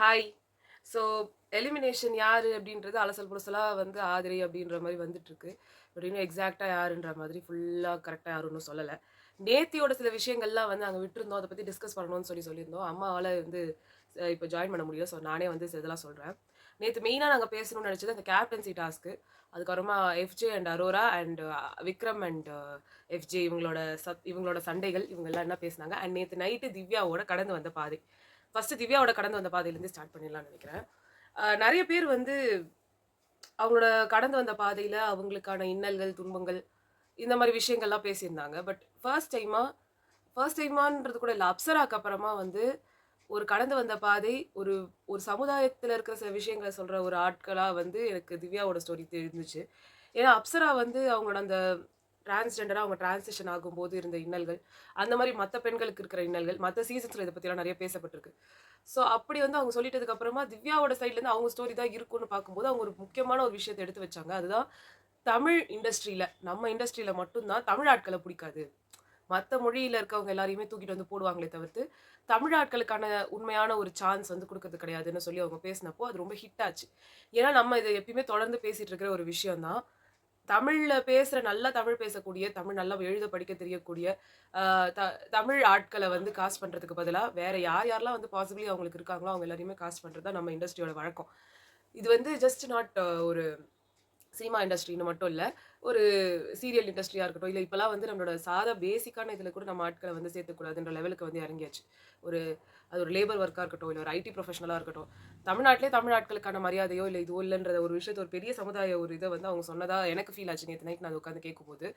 Hi. So elimination யாரு அப்படின்றது அலசல் புலசலா வந்து ஆதிரை அப்படின்ற மாரி வந்துட்டுருக்கு. பட் இன்னும் எக்ஸாக்ட்டா யாருன்ற மாதிரி ஃபுல்லா கரெக்ட்டா யாரும் இன்னும் சொல்லல. நேத்தியோட சில விஷயங்கள்லாம் வந்து அங்க விட்டுருந்தோம். அத பத்தி டிஸ்கஸ் பண்ணணும்னு சொல்லியிருந்தோம். அம்மாவால வந்து இப்ப ஜாயின் பண்ண முடியல. ஸோ நானே வந்து இதெல்லாம் சொல்றேன். நேத்து மெயினா நாங்க பேசணும்னு நெனச்சது அந்த கேப்டன்சி டாஸ்க்கு. அதுக்கப்புறமா FJ and Arora and Vikram and FJ இவங்களோட சண்டைகள் இவங்க எல்லாம் என்ன பேசுனாங்க. அண்ட் நேத்து நைட்டு திவ்யாவோட கடந்து வந்த பாதை. ஃபர்ஸ்ட் திவ்யாவோட கடந்து வந்த பாதையிலேருந்து ஸ்டார்ட் பண்ணிடலாம்னு நினைக்கிறேன். நெறைய பேர் வந்து அவங்களோட கடந்து வந்த பாதையில அவங்களுக்கான இன்னல்கள், துன்பங்கள் இந்த மாரி விஷயங்கள்லாம் பேசியிருந்தாங்க. பட் ஃபர்ஸ்ட் டைமான்றது கூட இல்ல. அப்சராக்கு அப்புறமா வந்து ஒரு கடந்து வந்த பாதை, ஒரு ஒரு சமுதாயத்துல இருக்கிற சில விஷயங்கள சொல்ற ஒரு ஆட்களா வந்து எனக்கு திவ்யாவோட ஸ்டோரி தெரிஞ்சுச்சு. ஏன்னா அப்சரா வந்து அவங்களோட அந்த டிரான்ஸ்ஜெண்டரா அவங்க டிரான்சிஷன் ஆகும்போது இருந்த இன்னல்கள், அந்த மாரி மத்த பெண்களுக்கு இருக்கிற இன்னல்கள், மத்த சீசன்ஸ்ல இத பத்திலாம் நெறைய பேசப்பட்டிருக்கு. ஸோ அப்படி வந்து அவங்க சொல்லிட்டதுக்கு அப்புறமா திவ்யாவோட சைட்ல இருந்து அவங்க ஸ்டோரி தான் இருக்கும்னு பார்க்கும்போது, அவங்க ஒரு முக்கியமான ஒரு விஷயத்த எடுத்து வச்சாங்க. அதுதான் தமிழ் இண்டஸ்ட்ரியில, நம்ம இண்டஸ்ட்ரியில மட்டும் தான் தமிழ் ஆட்கள புடிக்காது. மத்த மொழியில இருக்கவங்க எல்லாரையுமே தூக்கிட்டு வந்து போடுவாங்களே தவிர்த்து, தமிழ் ஆட்களுக்கான உண்மையான ஒரு சான்ஸ் வந்து குடுக்கறது கிடையாதுன்னு சொல்லி அவங்க பேசினப்போ, அது ரொம்ப ஹிட் ஆச்சு. ஏன்னா நம்ம இத எப்பயுமே தொடர்ந்து பேசிட்டு இருக்கிற ஒரு விஷயம் தான். தமிழ்ல பேசுற நல்லா தமிழ் பேசக்கூடிய, தமிழ் நல்லா எழுத படிக்க தெரியக்கூடிய, அ த தமிழ் ஆட்கள வந்து காஸ்ட் பண்றதுக்கு பதிலா, வேற யாரெல்லாம் வந்து பாசிபிலி அவங்களுக்கு இருக்காங்களோ, அவங்க எல்லாரையுமே காஸ்ட் பண்றது தான் நம்ம இண்டஸ்ட்ரியோட வழக்கம். இது வந்து ஜஸ்ட் நாட் ஒரு சினிமா இண்டஸ்ட்ரின்னு மட்டும் இல்ல. ஒரு சீரியல் இண்டஸ்ட்ரியா இருக்கட்டும், இல்ல இப்பலாம் வந்து நம்மளோட சாதா பேசிக்கான இதுல கூட நம்ம ஆட்கள வந்து சேர்த்துக்கூடாதுன்ற லெவலுக்கு வந்து இறங்கியாச்சு. ஒரு அது ஒரு லேபர் ஒர்க்கா இருக்கட்டும், இல்ல ஒரு ஐடி ப்ரொஃபஷனலா இருக்கட்டும். தமிழ்நாட்டிலே தமிழ் ஆட்களுக்கான மரியாதையோ, இல்ல இதுவோ இல்லன்ற ஒரு விஷயத்த ஒரு பெரிய சமுதாய ஒரு இத வந்து அவங்க சொன்னதா எனக்கு ஃபீல் ஆச்சு நேத்து நைட் நான் அத உட்கார்ந்து கேட்கும்போது.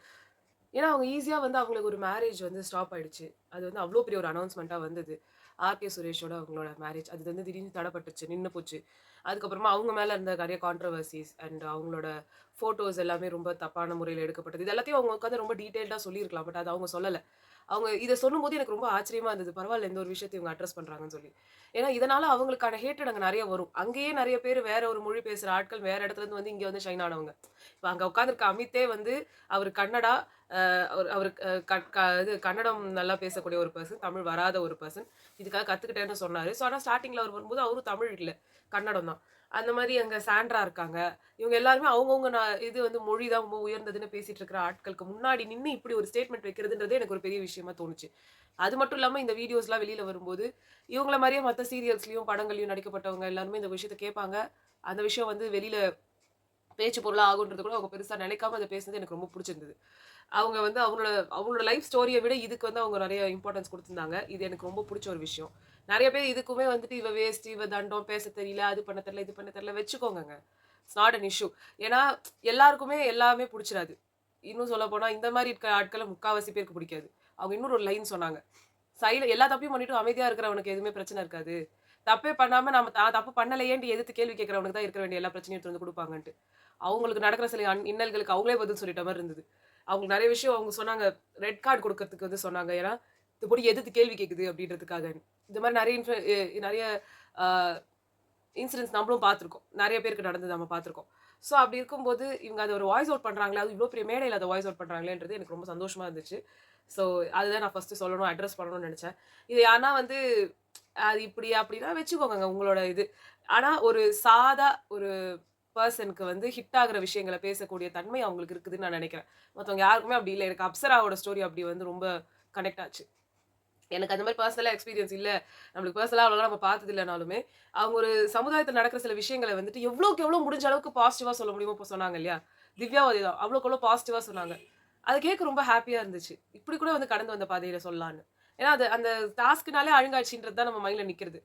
ஏன்னா, அவங்க ஈஸியா வந்து அவங்களுக்கு ஒரு மேரேஜ் வந்து ஸ்டாப் ஆயிடுச்சு. அது வந்து அவ்ளோ பெரிய ஒரு அனவுன்ஸ்மென்ட்டா வந்தது. ஆர்.கே. சுரேஷோட அவங்களோட மேரேஜ். அது வந்து திடீர்னு தடப்பட்டுச்சு, நின்னு போச்சு. அதுக்கப்புறமா அவங்க மேல இருந்த நெறைய கான்ட்ரோவர்சிஸ் அண்ட் அவங்களோட ஃபோட்டோஸ் எல்லாமே ரொம்ப தப்பான முறையில எடுக்கப்பட்டது. இது எல்லாத்தையும் அவங்க உட்கார்ந்து ரொம்ப டீட்டெயில்டா சொல்லியிருக்கலாம். பட் அத அவங்க சொல்லல. அவங்க இத சொல்லும்போது எனக்கு ரொம்ப ஆச்சரியமா இருந்தது. பரவால்ல இந்த ஒரு விஷயத்த இவங்க அட்ரஸ் பண்றாங்கன்னு சொல்லி. ஏன்னா, இதனால அவங்களுக்கான ஹேட்டட் அங்க நெறைய வரும். அங்கேயே நெறைய பேர் வேற ஒரு மொழி பேசுற ஆட்கள் வேற இடத்துல இருந்து வந்து இங்க வந்து ஷைன் ஆனவங்க. இப்ப அங்க உட்கார்ந்திருக்க அமித்தே வந்து அவரு கன்னடா, அவரு அவரு அ க க இது கன்னடம் நல்லா பேசக்கூடிய ஒரு பெர்சன். தமிழ் வராத ஒரு பெர்சன். இதுக்காக கத்துக்கிட்டேன்னு சொன்னாரு. ஸோ, ஆனா ஸ்டார்ட்டிங்ல அவரு வரும்போது அவரும் தமிழ் இல்ல. கன்னடம் தான். அந்த மாரி அங்க சாண்ட்ரா இருக்காங்க. இவங்க எல்லாருமே அவங்கவங்க இது வந்து மொழி தான் ரொம்ப உயர்ந்ததுன்னு பேசிட்டு இருக்கிற ஆட்களுக்கு முன்னாடி நின்னு இப்படி ஒரு ஸ்டேட்மெண்ட் வைக்கிறதுன்றதே எனக்கு ஒரு பெரிய விஷயமா தோணுச்சு. அது மட்டும் இல்லாம இந்த வீடியோஸ்லாம் வெளியில வரும்போது, இவங்கள மாரியே மத்த சீரியல்ஸ்லயும், படங்கள்லயும் நடிக்கப்பட்டவங்க எல்லாருமே இந்த விஷயத்த கேட்பாங்க. அந்த விஷயம் வந்து வெளியில பேச்சு பொருளா ஆகுன்றது கூட அவங்க பெருசா நினைக்காம அத பேசுனது எனக்கு ரொம்ப புடிச்சிருந்தது. அவங்க வந்து அவங்களோட அவங்களோட லைஃப் ஸ்டோரிய விட இதுக்கு வந்து அவங்க நெறைய இம்பார்ட்டன்ஸ் குடுத்திருந்தாங்க. இது எனக்கு ரொம்ப புடிச்ச ஒரு விஷயம். நெறைய பேர் இதுக்குமே வந்துட்டு இவ வேஸ்ட், இவ தண்டம், பேச தெரியல, அது பண்ண தெரியல, இது பண்ண தெரியல வச்சுக்கோங்கங்க. It's not an issue. ஏன்னா எல்லாருக்குமே எல்லாமே புடிச்சிராது. இன்னும் சொல்லப்போனா இந்த மாரி இருக்க ஆட்கள முக்காவாசி பேருக்கு பிடிக்காது. அவங்க இன்னொரு ஒரு லைன் சொன்னாங்க. எல்லா தப்பையும் பண்ணிட்டு அமைதியா இருக்கிறவனுக்கு எதுவுமே பிரச்சனை இருக்காது. தப்பே பண்ணாம நம்ம தப்பு பண்ணலையேன்ட்டு எதிர்த்து கேள்வி கேட்கிறவனுக்கு தான் இருக்க வேண்டிய எல்லா பிரச்சனையும் எடுத்து வந்து குடுப்பாங்கன்ட்டு. அவங்களுக்கு நடக்கிற சில இன்னல்களுக்கு அவங்களே பதில் சொல்லிட்ட மாரி இருந்தது. அவங்களுக்கு நெறைய விஷயம் அவங்க சொன்னாங்க. ரெட் கார்ட் குடுக்கறதுக்கு வந்து சொன்னாங்க. ஏன்னா, இந்த பொண்ணு எதிர்த்து கேள்வி கேட்குது அப்படின்றதுக்காக. இந்த மாரி நெறைய நெறைய ஆ இன்சிடென்ட்ஸ் நம்மளும் பார்த்துருக்கோம். நெறைய பேருக்கு நடந்தது நம்ம பார்த்துருக்கோம். ஸோ அப்படி இருக்கும்போது, இவங்க அத ஒரு வாய்ஸ் அவுட் பண்றாங்களே, அதுவும் இவ்ளோ பெரிய மேடையில அத வாய்ஸ் அவுட் பண்றாங்களேன்றது எனக்கு ரொம்ப சந்தோஷமா இருந்துச்சு. ஸோ அதுதான் நான் ஃபர்ஸ்ட்டு சொல்லணும், அட்ரஸ் பண்ணணும்னு நெனச்சேன். இது யாருன்னா வந்து அது இப்படி அப்படின்னா வச்சுக்கோங்கங்க உங்களோட இது. ஆனா ஒரு சாதா ஒரு பெர்சனுக்கு வந்து ஹிட் ஆகுற விஷயங்கள பேசக்கூடிய தன்மை அவங்களுக்கு இருக்குதுன்னு நான் நெனைக்கிறேன். மத்தவங்க யாருக்குமே அப்படி இல்ல. எனக்கு அப்சராவோட ஸ்டோரி அப்படி வந்து ரொம்ப கனெக்ட் ஆச்சு. எனக்கு அந்த மாரி பெர்சனலா எக்ஸ்பீரியன்ஸ் இல்ல. நம்மளுக்கு பெர்சனலா அவ்வளவா நம்ம பார்த்தது இல்லனாலுமே, அவங்க ஒரு சமுதாயத்துல நடக்கிற சில விஷயங்கள வந்துட்டு எவ்வளோக்கு எவ்வளோ முடிஞ்ச அளவுக்கு பாசிட்டிவா சொல்ல முடியுமோ இப்ப சொன்னாங்க இல்லையா? திவ்யாவும் அதேதான். அவ்வளோக்கு அவ்வளோ பாசிட்டிவா சொன்னாங்க. அத கேட்க ரொம்ப ஹேப்பியா இருந்துச்சு. இப்படி கூட வந்து கடந்து வந்த பாதையில சொல்லலான்னு. ஏன்னா அது அந்த டாஸ்க்னாலே அழுங்காட்சின்றது தான் நம்ம மைண்ட்ல நிக்கிறது.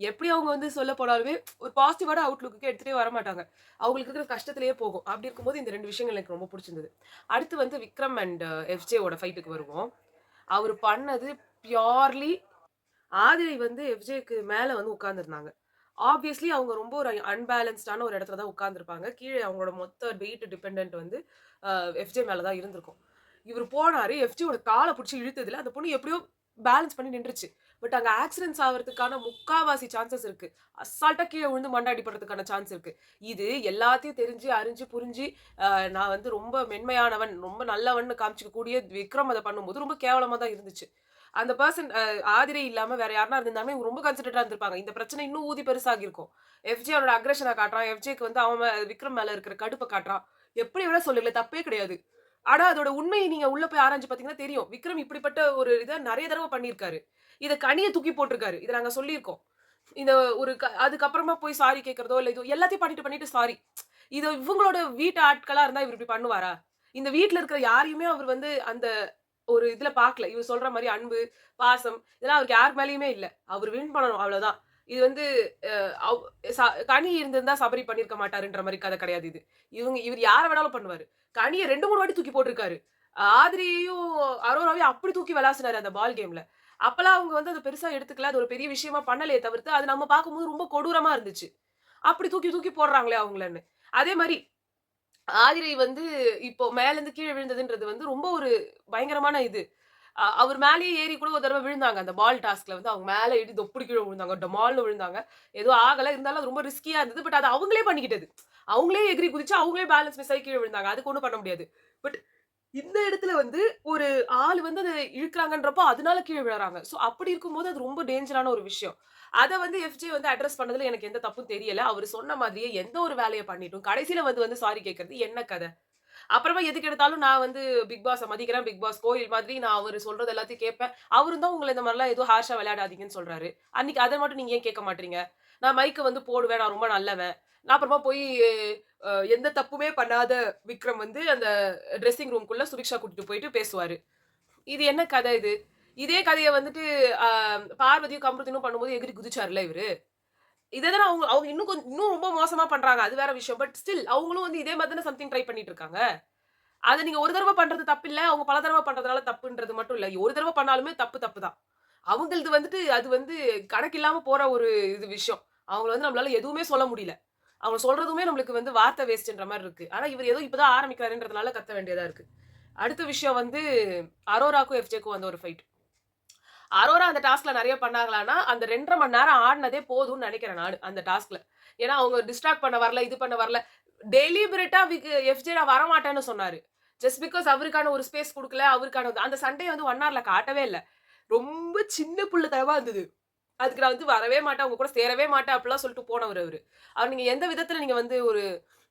எப்படி அவங்க வந்து சொல்ல போனாலுமே ஒரு பாசிட்டிவான அவுட்லுக்கு எடுத்துட்டே வரமாட்டாங்க. அவங்களுக்கு இருக்கிற கஷ்டத்திலேயே போகும். அப்படி இருக்கும்போது இந்த 2 விஷயங்கள் எனக்கு ரொம்ப புடிச்சிருந்தது. அடுத்து வந்து விக்ரம் அண்ட் எஃப்ஜே ஓட ஃபைட்டுக்கு வருவோம். அவரு பண்ணது பியூர்லி ஆதிரை வந்து எஃப்ஜேக்கு மேல வந்து உட்கார்ந்திருந்தாங்க. ஆப்வியஸ்லி அவங்க ரொம்ப ஒரு அன்பேலன்ஸ்டான ஒரு இடத்துல தான் உட்கார்ந்திருப்பாங்க. கீழ அவங்களோட மொத்த வெயிட் டிபெண்டன்ட் வந்து அ எஃப்ஜே மேல தான் இருந்திருக்கும். இவரு போனாரு, எஃப்ஜேயோட கால புடிச்சு இழுத்ததுல அந்த பொண்ணு எப்படியோ பேலன்ஸ் பண்ணி நின்றுச்சு. பட் அங்க ஆக்சிடென்ட்ஸ் ஆவறதுக்கான முக்காவாசி சான்சஸ் இருக்கு. அசால்ட்டா கீழ விழுந்து மண்ட அடிபடுறதுக்கான சான்ஸ் இருக்கு. இது எல்லாத்தையும் தெரிஞ்சு, அறிஞ்சு, புரிஞ்சு நான் வந்து ரொம்ப மென்மையானவன், ரொம்ப நல்லவன்னு காமிச்சுக்க கூடிய விக்ரம் அத பண்ணும்போது ரொம்ப கேவலமா தான் இருந்துச்சு. அந்த பெர்சன் ஆதிரை இல்லாம வேற யாருனா இருந்தாலுமே இவங்க ரொம்ப கான்சென்ட்ரேட்டா இருந்திருப்பாங்க. இந்த பிரச்சனை இன்னும் ஊதி பெருசாகியிருக்கும். எஃப்ஜே அவனோட அக்ரஷன காட்டுறான். எஃப்ஜேக்கு வந்து அவன் விக்ரம் மேல இருக்கிற கடுப்ப காட்டுறான். எப்படி வேணா சொல்லுங்கள தப்பே கிடையாது. ஆனா அதோட உண்மைய நீங்க உள்ள போய் ஆராய்ஞ்சு பார்த்தீங்கன்னா தெரியும். விக்ரம் இப்படிப்பட்ட ஒரு இத நெறைய தடவ பண்ணியிருக்காரு. இத கனிய தூக்கி போட்டுருக்காரு. இத நாங்க சொல்லியிருக்கோம். இந்த ஒரு அதுக்கப்புறமா போய் சாரி கேட்கிறதோ, இல்ல இது எல்லாத்தையும் பண்ணிட்டு சாரி. இது இவங்களோட வீட்டு ஆட்களா இருந்தா இவரு இப்படி பண்ணுவாரா? இந்த வீட்ல இருக்கிற யாரையுமே அவர் வந்து அந்த ஒரு இதுல பார்க்கல. இவர் சொல்ற மாரி அன்பு, பாசம் இதெல்லாம் அவருக்கு யார் மேலயுமே இல்ல. அவரு வின் பண்ணணும் அவ்வளவுதான். இது வந்து அவ் ச கனி இருந்திருந்தா சபரி பண்ணியிருக்க மாட்டாருன்ற மாரி கதை கிடையாது இது. இவரு யார வேணாலும் பண்ணுவாரு. கனிய 2, 3 வாட்டி தூக்கி போட்டுருக்காரு. ஆதிரியையும், அரோராவையும் அப்படி தூக்கி விளாசுனாரு அந்த பால் கேம்ல. அப்பலாம் அவங்க வந்து அத பெருசா எடுத்துக்கல. அது ஒரு பெரிய விஷயமா பண்ணலையே தவிர்த்து, அது நம்ம பார்க்கும்போது ரொம்ப கொடூரமா இருந்துச்சு. அப்படி தூக்கி தூக்கி போடுறாங்களே அவங்களன்னு. அதே மாரி ஆதிரை வந்து இப்போ மேலருந்து கீழ விழுந்ததுன்றது வந்து ரொம்ப ஒரு பயங்கரமான இது. அவர் மேலேயே ஏறி கூட ஒரு தடவ விழுந்தாங்க. அந்த பால் டாஸ்க்ல வந்து அவங்க மேல ஏறி தொப்புனு கீழ விழுந்தாங்க. டமால்னு விழுந்தாங்க. எதுவும் ஆகல. இருந்தாலும் அது ரொம்ப ரிஸ்கியா இருந்தது. பட் அது அவங்களே பண்ணிக்கிட்டது. அவங்களே எகிறி குதிச்சு, அவங்களே பேலன்ஸ் மிஸ் ஆயி கீழ விழுந்தாங்க. அதுக்கு ஒண்ணும் பண்ண முடியாது. பட் இந்த இடத்துல வந்து ஒரு ஆள் வந்து அத இழுக்குறாங்கன்றப்போ, அதனால கீழ விழறாங்க. சோ அப்படி இருக்கும்போது அது ரொம்ப டேஞ்சரான ஒரு விஷயம். அத வந்து எஃப்ஜே வந்து அட்ரஸ் பண்ணதுல எனக்கு எந்த தப்பும் தெரியல. அவரு சொன்ன மாதிரியே எந்த ஒரு வேலைய பண்ணிட்டும், கடைசில வந்து வந்து சாரி கேட்கறது என்ன கத? அப்புறமா எதுக்கு எடுத்தாலும் நான் வந்து பிக் பாஸ மதிக்கிறேன். பிக் பாஸ் கோயில் மாதிரி நான் அவரு சொல்றது எல்லாத்தையும் கேட்பேன். அவரும் தான் உங்கள இந்த மாரிலாம் எதுவும் ஹார்ஷா விளையாடாதீங்கன்னு சொல்றாரு. அன்னைக்கு அத மட்டும் நீங்க ஏன் கேட்க மாட்றீங்க? நான் மைக்க வந்து போடுவேன். நான் ரொம்ப நல்லவன். நான் அப்புறமா போய் எந்த தப்புமே பண்ணாத விக்ரம் வந்து அந்த ட்ரெஸ்ஸிங் ரூம்க்குள்ள சுபிக்ஷா கூட்டிட்டு போயிட்டு பேசுவாரு. இது என்ன கதை இது? இதே கதைய வந்துட்டு அ பார்வதியும், கமருதீனும் பண்ணும்போது எகிறி குதிச்சார்ல இவரு. இத தான அவங்க அவங்க இன்னும் ரொம்ப மோசமா பண்றாங்க. அது வேற விஷயம். பட் ஸ்டில் அவங்களும் வந்து இதே மாரி தான சம்திங் ட்ரை பண்ணிட்டு இருக்காங்க. அத நீங்க ஒரு தடவ பண்றது தப்பில்ல. அவங்க பல தடவ பண்றதுனால தப்புன்றது மட்டும் இல்ல. ஒரு தடவ பண்ணாலுமே தப்பு தான். அவங்களது வந்துட்டு அது வந்து கணக்கில்லாம போற ஒரு விஷயம். அவங்கள வந்து நம்மளால எதுவுமே சொல்ல முடியல. அவங்க சொல்றதுமே நம்மளுக்கு வந்து வார்த்தை வேஸ்ட்ன்ற மாரி இருக்கு. ஆனா இவரு ஏதோ இப்ப தான் ஆரம்பிக்கிறாருன்றதுனால கத்த வேண்டியதா இருக்கு. அடுத்த விஷயம் வந்து அரோராக்கும், எஃப்ஜேக்கும் வந்த ஒரு ஃபைட். அரோரா அந்த டாஸ்க்ல நெறைய பண்ணாங்களான்னா, அந்த 2 1/2 மணி நேரம் ஆடுனதே போதும்னு நெனைக்கிறேன் நானு, அந்த டாஸ்க்ல. ஏன்னா, அவங்க டிஸ்ட்ராக்ட் பண்ண வரல, இது பண்ண வரல. டெலிபரேட்டா எஃப்ஜே நான் வரமாட்டேன்னு சொன்னாரு. ஜஸ்ட் பிகாஸ் அவருக்கான ஒரு ஸ்பேஸ் குடுக்கல, அவருக்கான அந்த சண்டைய வந்து 1 ஹார்ல காட்டவே இல்ல. ரொம்ப சின்ன புள்ளத்தனமா இருந்தது. அதுக்கு நான் வந்து வரவே மாட்டேன், உங்க கூட சேரவே மாட்டேன் அப்படிலாம் சொல்லிட்டு போனவரு அவரு. அவர் நீங்க எந்த விதத்துல நீங்க வந்து ஒரு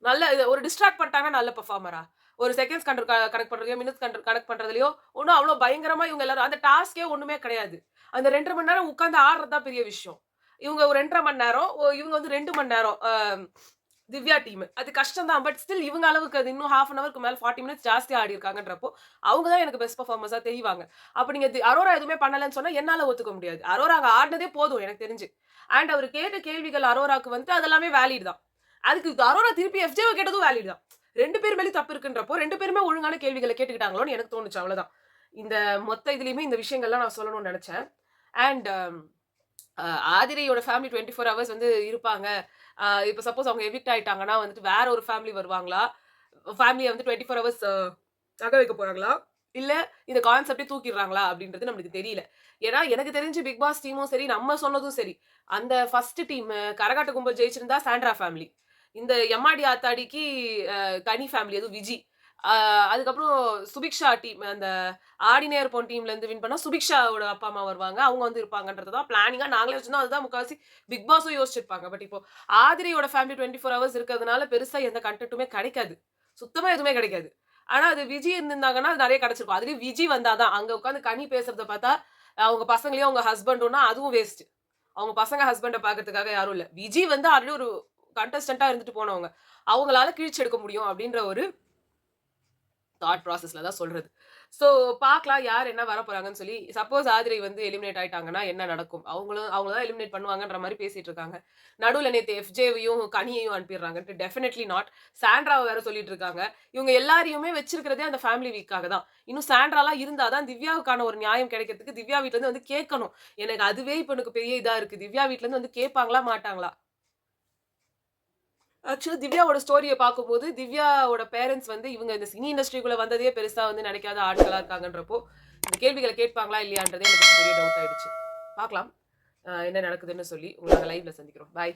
நல்ல ஒரு டிஸ்ட்ராக்ட் பண்ணிட்டாங்கன்னா நல்ல பெர்ஃபார்மரா? ஒரு செகண்ட்ஸ் கணக்கு பண்றதுலயோ, மினிட்ஸ் கணக்கு பண்றதுலயோ ஒண்ணும் அவ்ளோ பயங்கரமா இவங்க எல்லாரும் அந்த டாஸ்க்கே ஒண்ணுமே கிடையாது. அந்த 2 1/2 மணி நேரம் உட்கார்ந்து ஆடுறது தான் பெரிய விஷயம். இவங்க ஒரு 2 1/2 மணி நேரம், இவங்க வந்து 2 மணி நேரம். திவ்யா டீம். அது கஷ்டம் தான். பட் ஸ்டில் இவங்க அளவுக்கு அது இன்னும் 1/2 அன் ஹவர்க்கு மேல 40 மினிட்ஸ் ஜாஸ்தியா ஆடியிருக்காங்கன்றப்போ, அவங்க தான் எனக்கு பெஸ்ட் பெர்ஃபார்மர்ஸா தெரிவாங்க. அப்ப நீங்க அரோரா எதுவுமே பண்ணலன்னு சொன்னா என்னால ஒத்துக்க முடியாது. அரோரா அங்க ஆடுனதே போதும் எனக்கு தெரிஞ்சு. அண்ட் அவரு கேட்ட கேள்விகள் அரோராக்கு வந்து அது எல்லாமே வேலிட் தான். அதுக்கு அரோரா திருப்பி எஃப்ஜேவ கேட்டதும் வேலிட் தான். 2 பேர் மேலயும் தப்பு இருக்குன்றப்போ, 2 பேருமே ஒழுங்கான கேள்விகள கேட்டுக்கிட்டாங்களோன்னு எனக்கு தோணுச்சு அவ்வளவுதான். இந்த மொத்த இதுலயுமே இந்த விஷயங்கள்லாம் நான் சொல்லணும்னு நெனச்சேன். அண்ட் அ ஆதிரையோட ஃபேமிலி 24 ஹவர்ஸ் வந்து இருப்பாங்க. இப்ப சப்போஸ் அவங்க எவிக்ட் ஆயிட்டாங்கன்னா வந்துட்டு வேற ஒரு ஃபேமிலி வருவாங்களா? ஃபேமிலிய வந்து 24 ஹவர்ஸ் தக்க வைக்க போறாங்களா? இல்ல இந்த கான்செப்ட்டே தூக்கிடுறாங்களா? அப்படின்றது நம்மளுக்கு தெரியல. ஏன்னா எனக்கு தெரிஞ்சு பிக் பாஸ் டீமும் சரி, நம்ம சொன்னதும் சரி, அந்த ஃபர்ஸ்ட் டீம் கரகாட்ட கும்பல் ஜெயிச்சிருந்தா சாண்ட்ரா ஃபேமிலி. இந்த எம்மாடி ஆத்தாடிக்கு கனி ஃபேமிலி அதுவும் விஜி. அ அதுக்கப்புறம் சுபிக்ஷா டீம் அந்த ஆடினே இருப்போம் டீம்ல இருந்து வின் பண்ணா சுபிக்ஷாவோட அப்பா, அம்மா வருவாங்க. அவங்க வந்து இருப்பாங்கன்றது தான் பிளானிங்கா நாங்களே வச்சிருந்தோம். அதுதான் முக்காவாசி பிக் பாஸும் யோசிச்சிருப்பாங்க. பட் இப்போ ஆதிரையோட ஃபேமிலி 24 ஹவர்ஸ் இருக்கிறதுனால பெருசா எந்த கன்டென்ட்டுமே கிடைக்காது. சுத்தமா எதுவுமே கிடைக்காது. ஆனா அது விஜி இருந்திருந்தாங்கன்னா நெறைய கிடைச்சிருக்கும். அதுலயும் விஜி வந்தா தான். அங்க உட்கார்ந்து கனி பேசுறத பார்த்தா, அவங்க பசங்களையும் அவங்க ஹஸ்பண்டும்னா அதுவும் வேஸ்ட். அவங்க பசங்க ஹஸ்பண்ட பார்க்கறதுக்காக யாரும் இல்ல. விஜி வந்து ஆல்ரெடி ஒரு கண்டஸ்டன்ட்டா இருந்துட்டு போனவங்க. அவங்களால கிழிச்சு எடுக்க முடியும் அப்படின்ற ஒரு தாட் ப்ராசஸ்ல தான் சொல்றது. சோ பார்க்கலாம் யார் என்ன வரப்போறாங்கன்னு சொல்லி. சப்போஸ் ஆதிரை வந்து எலிமினேட் ஆயிட்டாங்கன்னா என்ன நடக்கும்? அவங்கள தான் எலிமினேட் பண்ணுவாங்கன்ற மாரி பேசிட்டு இருக்காங்க. நடுவுல நேத்து எஃப்ஜேவையும், கனியையும் அனுப்பிடுறாங்கன்ட்டு டெஃபினெட்லி நாட். சாண்ட்ராவ வேற சொல்லிட்டு இருக்காங்க. இவங்க எல்லாரையுமே வச்சிருக்கிறதே அந்த ஃபேமிலி வீக்காக தான். இன்னும் சாண்ட்ராலாம் இருந்தா தான் திவ்யாவுக்கான ஒரு நியாயம் கிடைக்கிறதுக்கு திவ்யா வீட்ல இருந்து வந்து கேட்கணும். எனக்கு அதுவே இப்ப எனக்கு பெரிய இதா இருக்கு. திவ்யா வீட்ல இருந்து வந்து கேட்பாங்களா? மாட்டாங்களா? ஆக்சுவலா திவ்யாவோட ஸ்டோரிய பார்க்கும்போது, திவ்யாவோட பேரன்ட்ஸ் வந்து இவங்க இந்த சினி இண்டஸ்ட்ரிக்குள்ள வந்ததே பெருசா வந்து நினைக்காத ஆட்களா இருக்காங்கன்றப்போ, இந்த கேள்விகள கேட்பாங்களா இல்லையான்றதே எனக்கு பெரிய டவுட் ஆயிடுச்சு. பார்க்கலாம். என்ன நடக்குதுன்னு சொல்லி உங்கள லைவ்ல சந்திக்கிறோம். பாய்.